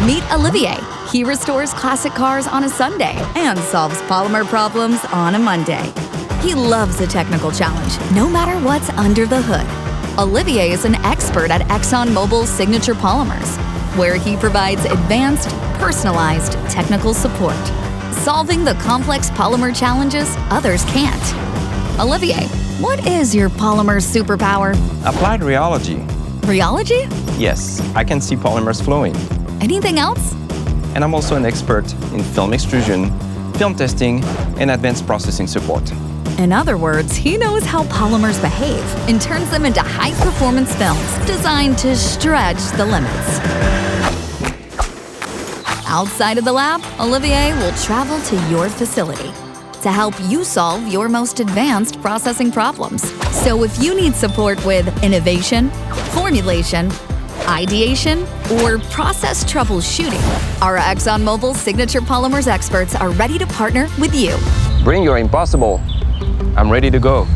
Meet Olivier. He restores classic cars on a Sunday and solves polymer problems on a Monday. He loves a technical challenge, no matter what's under the hood. Olivier is an expert at ExxonMobil Signature Polymers, where he provides advanced, personalized technical support, solving the complex polymer challenges others can't. Olivier, what is your polymer superpower? Applied rheology. Rheology? Yes, I can see polymers flowing. Anything else? And I'm also an expert in film extrusion, film testing, and advanced processing support. In other words, he knows how polymers behave and turns them into high-performance films designed to stretch the limits. Outside of the lab, Olivier will travel to your facility to help you solve your most advanced processing problems. So if you need support with innovation, formulation, ideation, or process troubleshooting, our ExxonMobil Signature Polymers experts are ready to partner with you. Bring your impossible. I'm ready to go.